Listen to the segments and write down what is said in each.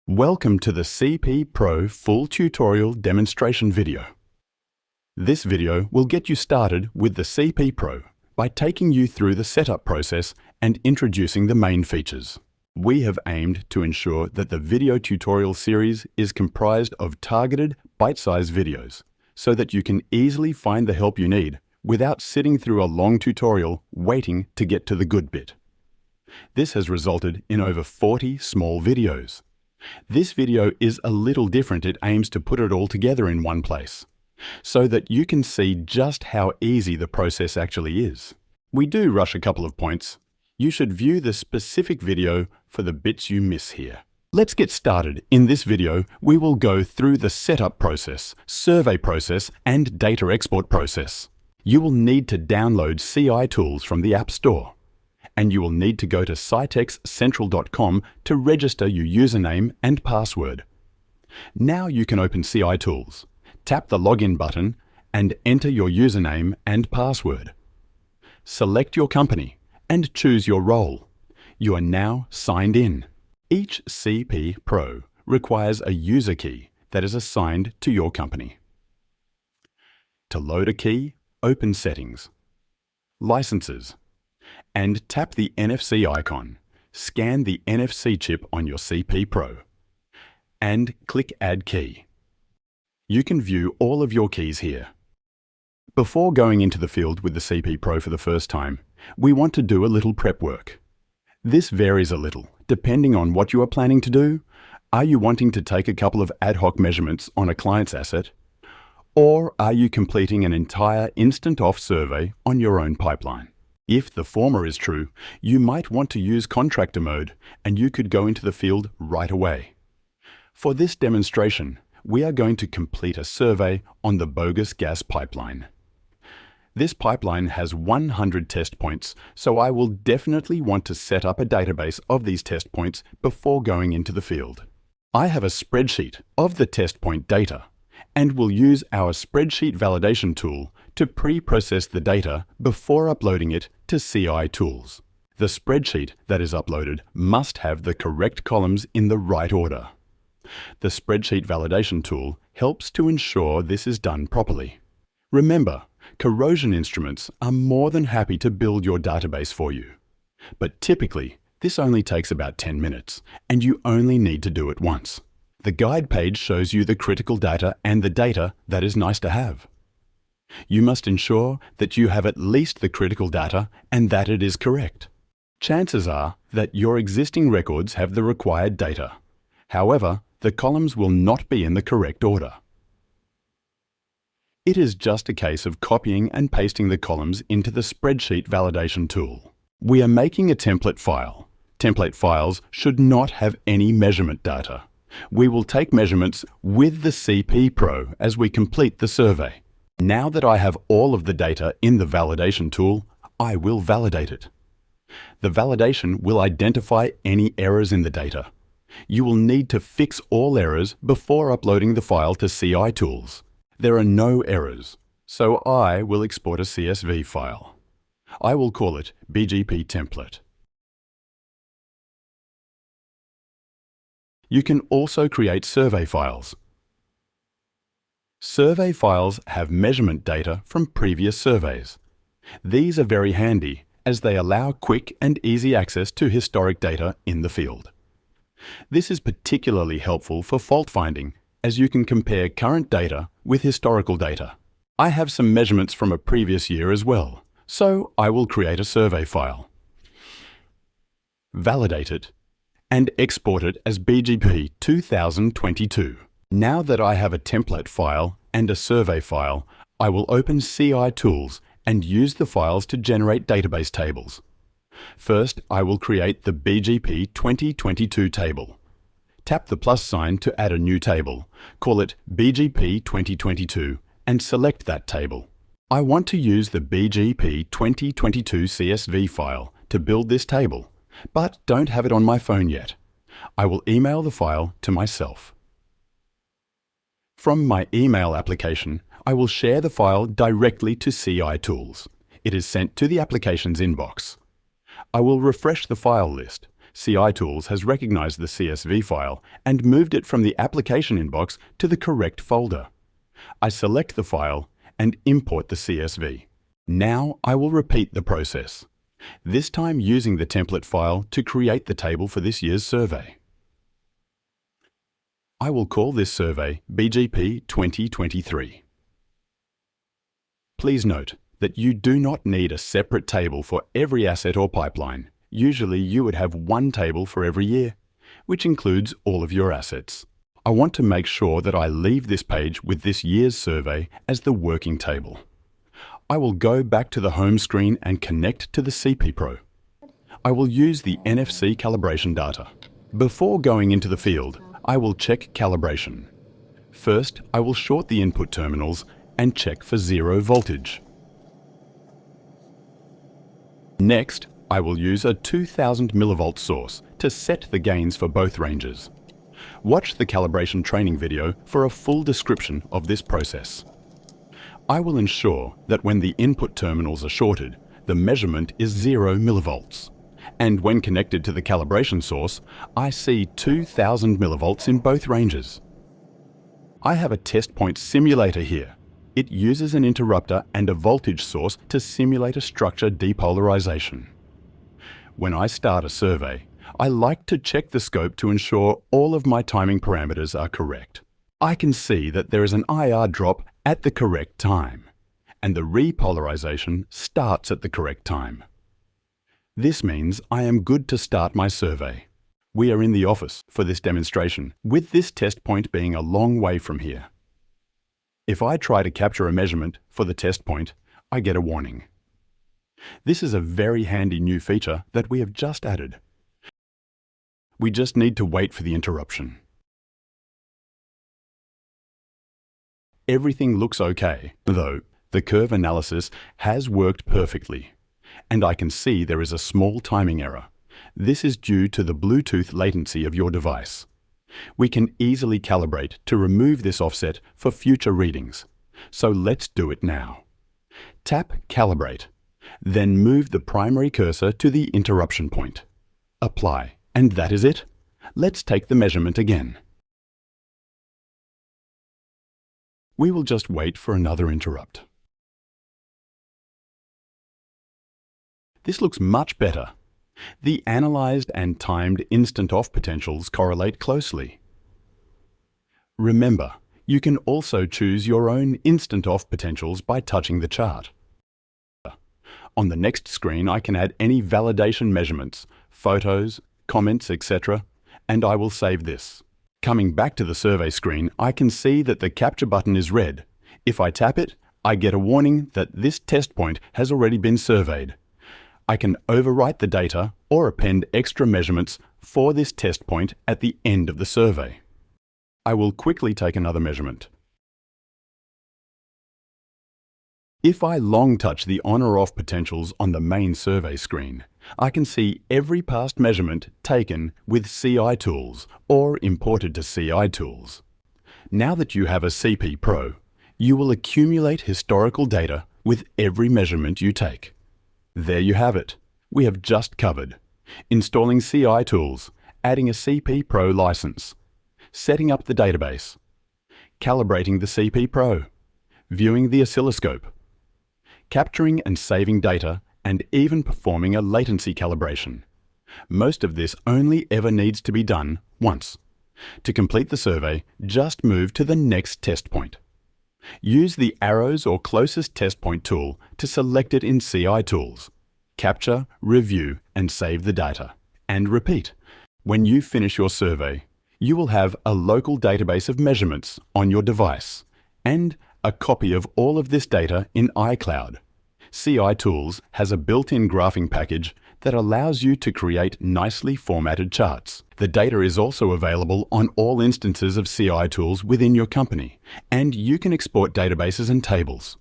Welcome to the CP Pro full tutorial demonstration video. This video will get you started with the CP Pro by taking you through the setup process and introducing the main features. We have aimed to ensure that the video tutorial series is comprised of targeted, bite-sized videos so that you can easily find the help you need without sitting through a long tutorial waiting to get to the good bit. This has resulted in over 40 small videos. This video is a little different. It aims to put it all together in one place so that you can see just how easy the process actually is. We do rush a couple of points. You should view the specific video for the bits you miss here. Let's get started. In this video, we will go through the setup process, survey process, and data export process. You will need to download CI tools from the App Store, and you will need to go to citexcentral.com to register your username and password. Now you can open CI Tools, tap the Login button, and enter your username and password. Select your company and choose your role. You are now signed in. Each CP Pro requires a user key that is assigned to your company. To load a key, open Settings, Licenses, and tap the NFC icon. Scan the NFC chip on your CP Pro and click Add Key. You can view all of your keys here. Before going into the field with the CP Pro for the first time, we want to do a little prep work. This varies a little depending on what you are planning to do. Are you wanting to take a couple of ad hoc measurements on a client's asset? Or are you completing an entire instant off survey on your own pipeline? If the former is true, you might want to use contractor mode and you could go into the field right away. For this demonstration, we are going to complete a survey on the bogus gas pipeline. This pipeline has 100 test points, so I will definitely want to set up a database of these test points before going into the field. I have a spreadsheet of the test point data and will use our spreadsheet validation tool to pre-process the data before uploading it to CI Tools. The spreadsheet that is uploaded must have the correct columns in the right order. The spreadsheet validation tool helps to ensure this is done properly. Remember, corrosion instruments are more than happy to build your database for you. But typically, this only takes about 10 minutes, and you only need to do it once. The guide page shows you the critical data and the data that is nice to have. You must ensure that you have at least the critical data and that it is correct. Chances are that your existing records have the required data. However, the columns will not be in the correct order. It is just a case of copying and pasting the columns into the spreadsheet validation tool. We are making a template file. Template files should not have any measurement data. We will take measurements with the CP Pro as we complete the survey. Now that I have all of the data in the validation tool, I will validate it. The validation will identify any errors in the data. You will need to fix all errors before uploading the file to CI Tools. There are no errors, so I will export a CSV file. I will call it BGP template. You can also create survey files. Survey files have measurement data from previous surveys. These are very handy as they allow quick and easy access to historic data in the field. This is particularly helpful for fault finding as you can compare current data with historical data. I have some measurements from a previous year as well, so I will create a survey file, validate it, and export it as BGP 2022. Now that I have a template file and a survey file, I will open CI Tools and use the files to generate database tables. First, I will create the BGP 2022 table. Tap the plus sign to add a new table. Call it BGP 2022 and select that table. I want to use the BGP 2022 CSV file to build this table, but don't have it on my phone yet. I will email the file to myself. From my email application, I will share the file directly to CI Tools. It is sent to the applications inbox. I will refresh the file list. CI Tools has recognized the CSV file and moved it from the application inbox to the correct folder. I select the file and import the CSV. Now I will repeat the process, this time using the template file to create the table for this year's survey. I will call this survey BGP 2023. Please note that you do not need a separate table for every asset or pipeline. Usually you would have one table for every year, which includes all of your assets. I want to make sure that I leave this page with this year's survey as the working table. I will go back to the home screen and connect to the CP Pro. I will use the NFC calibration data. Before going into the field, I will check calibration. First, I will short the input terminals and check for 0 voltage. Next, I will use a 2000 millivolt source to set the gains for both ranges. Watch the calibration training video for a full description of this process. I will ensure that when the input terminals are shorted, the measurement is 0 millivolts. And when connected to the calibration source, I see 2000 millivolts in both ranges. I have a test point simulator here. It uses an interrupter and a voltage source to simulate a structure depolarization. When I start a survey, I like to check the scope to ensure all of my timing parameters are correct. I can see that there is an IR drop at the correct time, and the repolarization starts at the correct time. This means I am good to start my survey. We are in the office for this demonstration, with this test point being a long way from here. If I try to capture a measurement for the test point, I get a warning. This is a very handy new feature that we have just added. We just need to wait for the interruption. Everything looks okay, though the curve analysis has worked perfectly. And I can see there is a small timing error. This is due to the Bluetooth latency of your device. We can easily calibrate to remove this offset for future readings. So let's do it now. Tap Calibrate, then move the primary cursor to the interruption point. Apply, and that is it. Let's take the measurement again. We will just wait for another interrupt. This looks much better. The analyzed and timed instant off potentials correlate closely. Remember, you can also choose your own instant off potentials by touching the chart. On the next screen, I can add any validation measurements, photos, comments, etc., and I will save this. Coming back to the survey screen, I can see that the capture button is red. If I tap it, I get a warning that this test point has already been surveyed. I can overwrite the data or append extra measurements for this test point at the end of the survey. I will quickly take another measurement. If I long touch the on or off potentials on the main survey screen, I can see every past measurement taken with CI Tools or imported to CI Tools. Now that you have a CP Pro, you will accumulate historical data with every measurement you take. There you have it. We have just covered installing CI Tools, adding a CP Pro license, setting up the database, calibrating the CP Pro, viewing the oscilloscope, capturing and saving data, and even performing a latency calibration. Most of this only ever needs to be done once. To complete the survey, just move to the next test point. Use the arrows or closest test point tool to select it in CI Tools. Capture, review, and save the data. And repeat. When you finish your survey, you will have a local database of measurements on your device and a copy of all of this data in iCloud. CI Tools has a built-in graphing package that allows you to create nicely formatted charts. The data is also available on all instances of CI Tools within your company, and you can export databases and tables.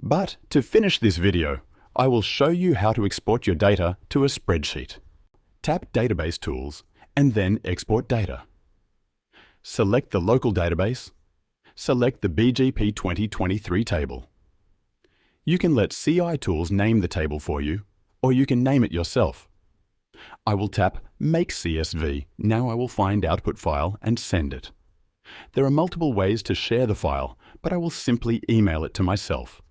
But to finish this video, I will show you how to export your data to a spreadsheet. Tap Database Tools and then Export Data. Select the local database, select the BGP 2023 table. You can let CI Tools name the table for you, or you can name it yourself. I will tap Make CSV. Now I will find output file and send it. There are multiple ways to share the file, but I will simply email it to myself.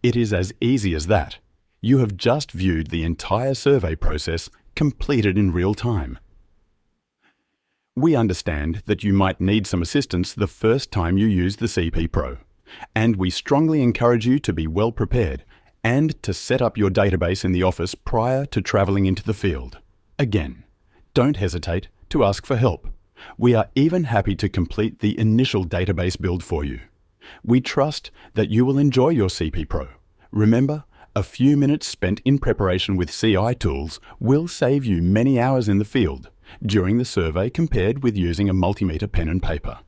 It is as easy as that. You have just viewed the entire survey process completed in real time. We understand that you might need some assistance the first time you use the CP Pro, and we strongly encourage you to be well prepared and to set up your database in the office prior to traveling into the field. Again, don't hesitate to ask for help. We are even happy to complete the initial database build for you. We trust that you will enjoy your CP Pro. Remember, a few minutes spent in preparation with CI Tools will save you many hours in the field during the survey compared with using a multimeter pen and paper.